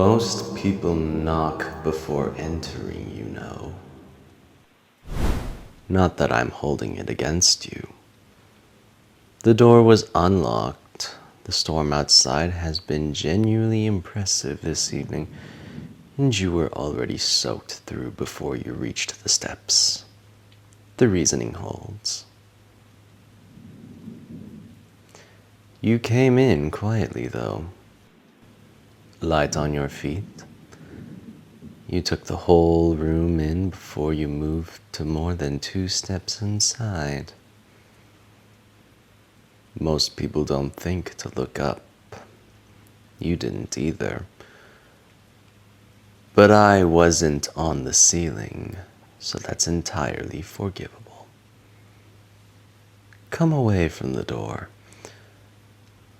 Most people knock before entering, you know. Not that I'm holding it against you. The door was unlocked. The storm outside has been genuinely impressive this evening, and you were already soaked through before you reached the steps. The reasoning holds. You came in quietly, though. Light on your feet. You took the whole room in before you moved to more than 2 steps inside. Most people don't think to look up. You didn't either. But I wasn't on the ceiling, so that's entirely forgivable. Come away from the door.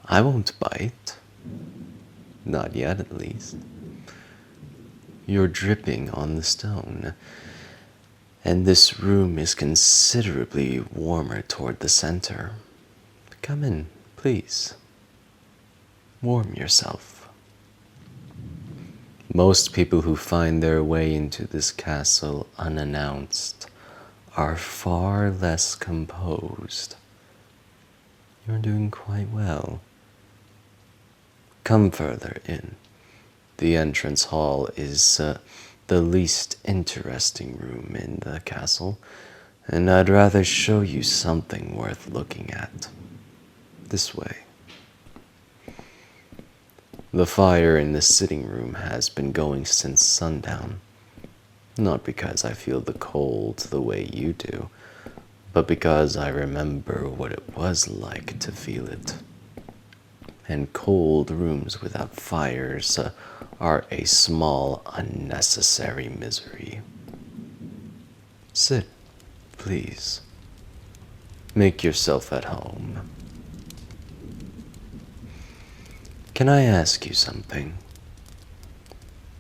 I won't bite. Not yet, at least. You're dripping on the stone, and this room is considerably warmer toward the center. Come in, please. Warm yourself. Most people who find their way into this castle unannounced are far less composed. You're doing quite well. Come further in. The entrance hall is the least interesting room in the castle, and I'd rather show you something worth looking at. This way. The fire in the sitting room has been going since sundown. Not because I feel the cold the way you do, but because I remember what it was like to feel it. And cold rooms without fires are a small, unnecessary misery. Sit, please. Make yourself at home. Can I ask you something?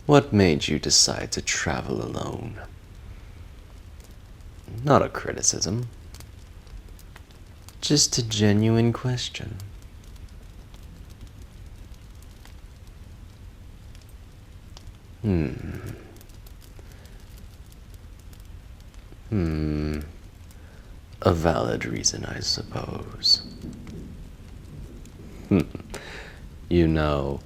What made you decide to travel alone? Not a criticism. Just a genuine question. A valid reason, I suppose. You know,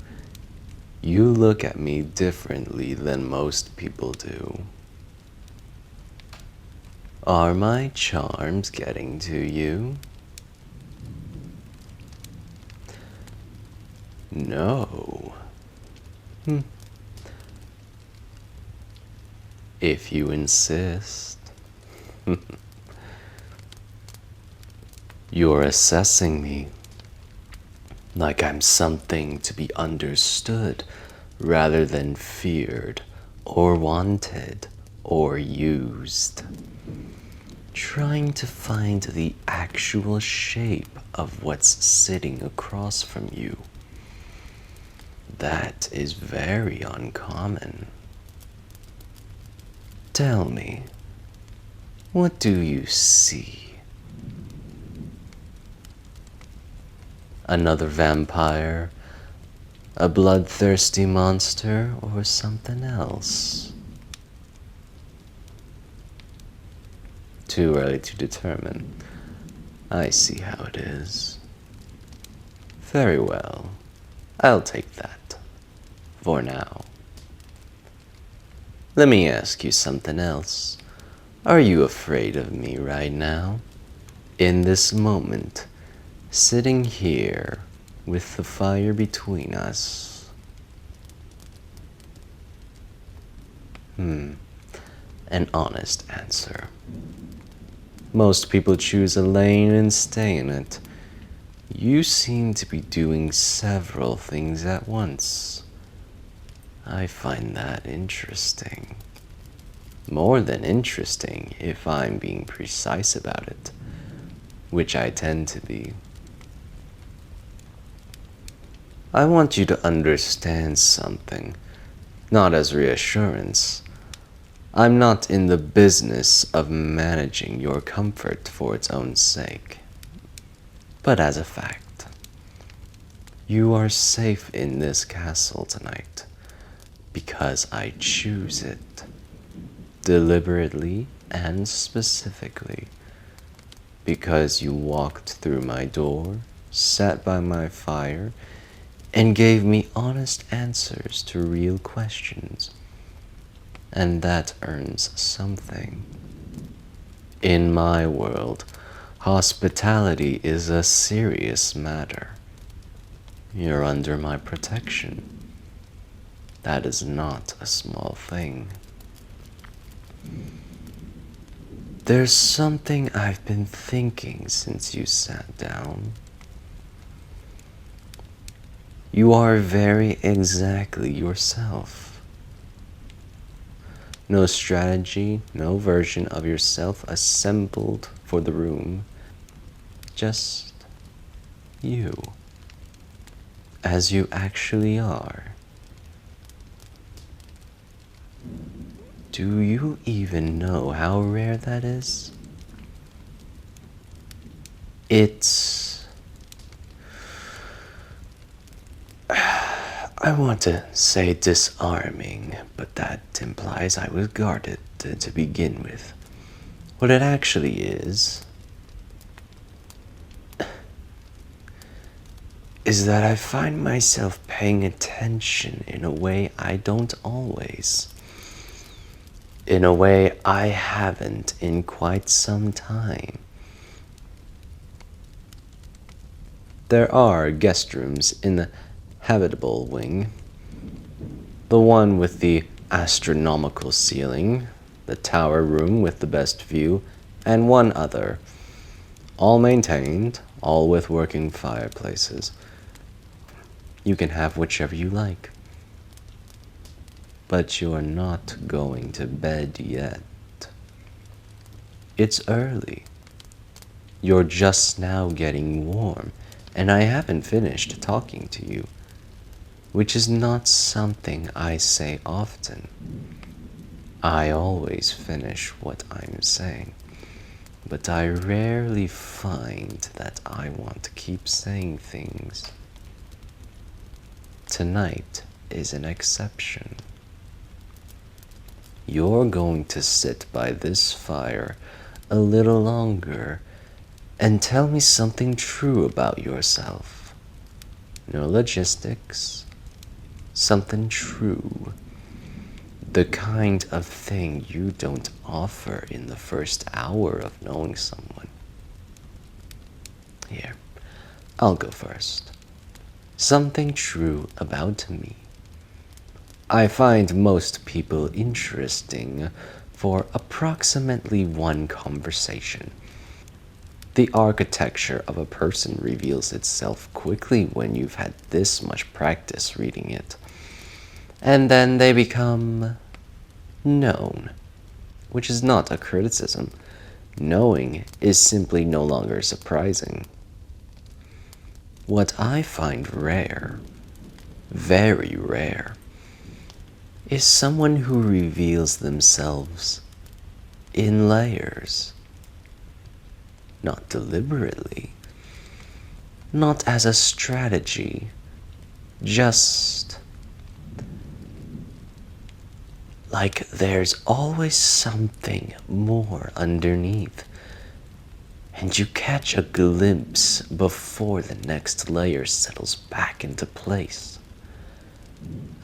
you look at me differently than most people do. Are my charms getting to you? No. If you insist. You're assessing me like I'm something to be understood rather than feared or wanted or used. Trying to find the actual shape of what's sitting across from you. That is very uncommon. Tell me, what do you see? Another vampire, a bloodthirsty monster, or something else? Too early to determine. I see how it is. Very well. I'll take that. For now. Let me ask you something else. Are you afraid of me right now? In this moment, sitting here with the fire between us. An honest answer. Most people choose a lane and stay in it. You seem to be doing several things at once. I find that interesting. More than interesting, if I'm being precise about it, which I tend to be. I want you to understand something, not as reassurance. I'm not in the business of managing your comfort for its own sake, but as a fact. You are safe in this castle tonight, because I choose it, deliberately and specifically, because you walked through my door, sat by my fire, and gave me honest answers to real questions. And that earns something. In my world, hospitality is a serious matter. You're under my protection. That is not a small thing. There's something I've been thinking since you sat down. You are very exactly yourself. No strategy, no version of yourself assembled for the room. Just you, as you actually are. Do you even know how rare that is? It's... I want to say disarming, but that implies I was guarded to begin with. What it actually is that I find myself paying attention in a way I don't always. In a way I haven't in quite some time. There are guest rooms in the habitable wing. The one with the astronomical ceiling, the tower room with the best view, and one other. All maintained, all with working fireplaces. You can have whichever you like. But you're not going to bed yet. It's early. You're just now getting warm, and I haven't finished talking to you, which is not something I say often. I always finish what I'm saying, but I rarely find that I want to keep saying things. Tonight is an exception. You're going to sit by this fire a little longer and tell me something true about yourself. No logistics, something true. The kind of thing you don't offer in the first hour of knowing someone. Here, I'll go first. Something true about me. I find most people interesting for approximately one conversation. The architecture of a person reveals itself quickly when you've had this much practice reading it. And then they become known, which is not a criticism. Knowing is simply no longer surprising. What I find rare, very rare, is someone who reveals themselves in layers. Not deliberately, not as a strategy, just like there's always something more underneath, and you catch a glimpse before the next layer settles back into place.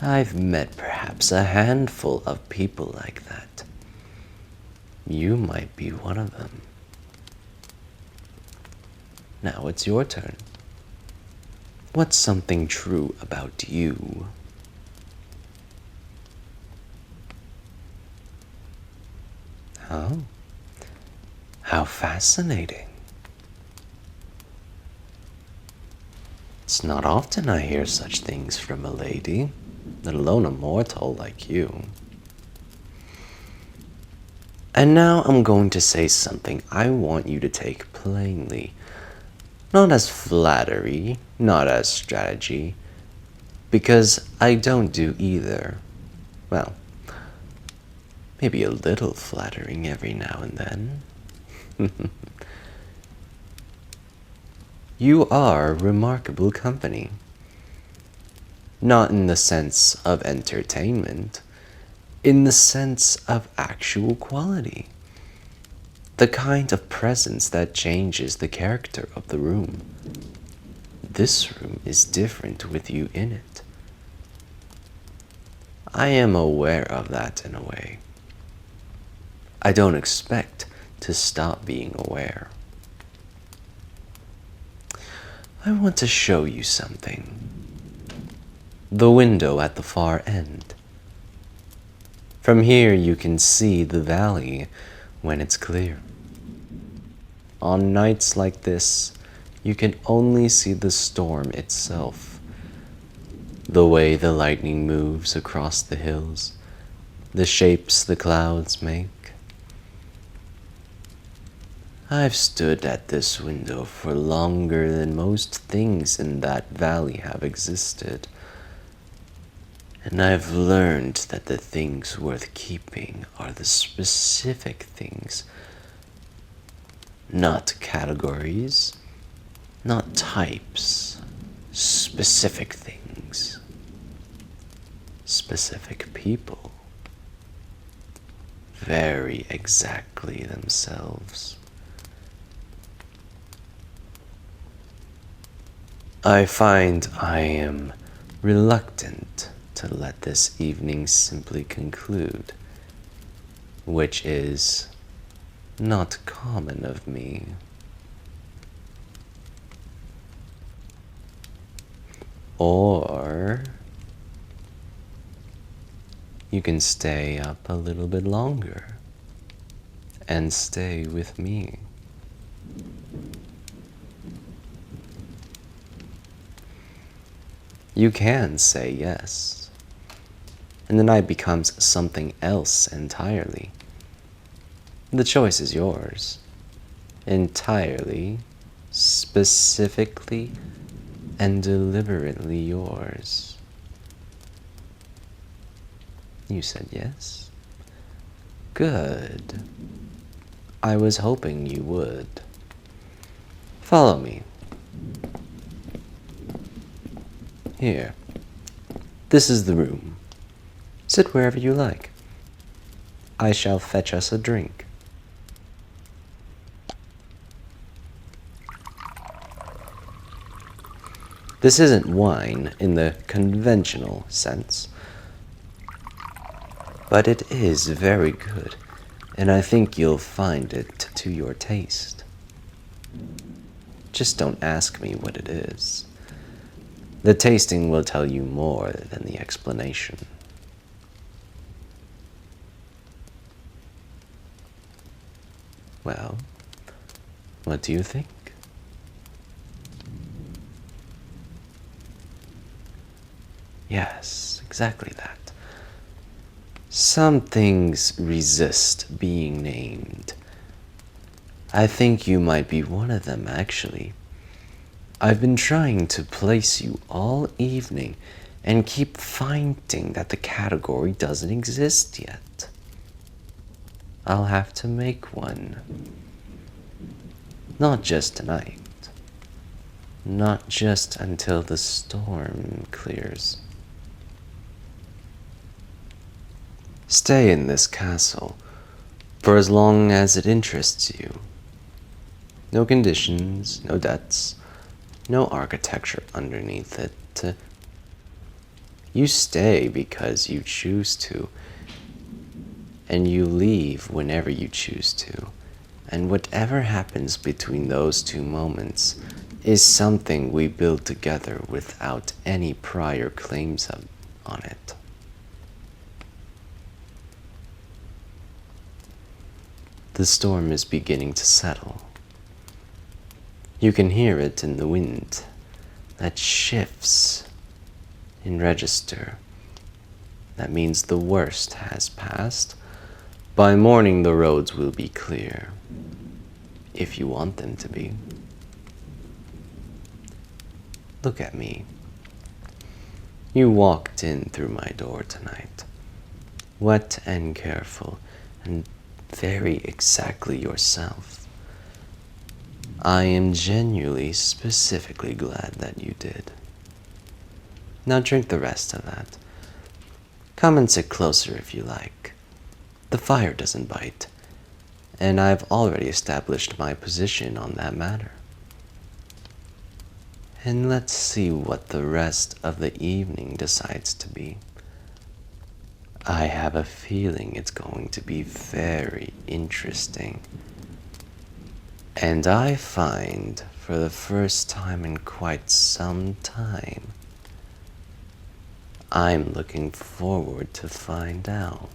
I've met perhaps a handful of people like that. You might be one of them. Now it's your turn. What's something true about you? Oh, how fascinating. It's not often I hear such things from a lady, let alone a mortal like you. And now I'm going to say something I want you to take plainly. Not as flattery, not as strategy, because I don't do either. Well, maybe a little flattering every now and then. You are remarkable company. Not in the sense of entertainment, in the sense of actual quality. The kind of presence that changes the character of the room. This room is different with you in it. I am aware of that in a way. I don't expect to stop being aware. I want to show you something. The window at the far end. From here you can see the valley when it's clear. On nights like this, you can only see the storm itself. The way the lightning moves across the hills, the shapes the clouds make. I've stood at this window for longer than most things in that valley have existed. And I've learned that the things worth keeping are the specific things, not categories, not types, specific things, specific people, very exactly themselves. I find I am reluctant to let this evening simply conclude, which is not common of me. Or you can stay up a little bit longer and stay with me. You can say yes, and the night becomes something else entirely. The choice is yours, entirely, specifically, and deliberately yours. You said yes? Good. I was hoping you would. Follow me. Here. This is the room. Sit wherever you like. I shall fetch us a drink. This isn't wine in the conventional sense, but it is very good, and I think you'll find it to your taste. Just don't ask me what it is. The tasting will tell you more than the explanation. Well, what do you think? Yes, exactly that. Some things resist being named. I think you might be one of them, actually. I've been trying to place you all evening and keep finding that the category doesn't exist yet. I'll have to make one. Not just tonight. Not just until the storm clears. Stay in this castle for as long as it interests you. No conditions, no debts, no architecture underneath it. You stay because you choose to, and you leave whenever you choose to, and whatever happens between those two moments is something we build together without any prior claims on it. The storm is beginning to settle. You can hear it in the wind that shifts in register. That means the worst has passed. By morning the roads will be clear, if you want them to be. Look at me. You walked in through my door tonight, wet and careful, and very exactly yourself. I am genuinely, specifically glad that you did. Now drink the rest of that. Come and sit closer if you like. The fire doesn't bite, and I've already established my position on that matter. And let's see what the rest of the evening decides to be. I have a feeling it's going to be very interesting. And I find, for the first time in quite some time, I'm looking forward to find out.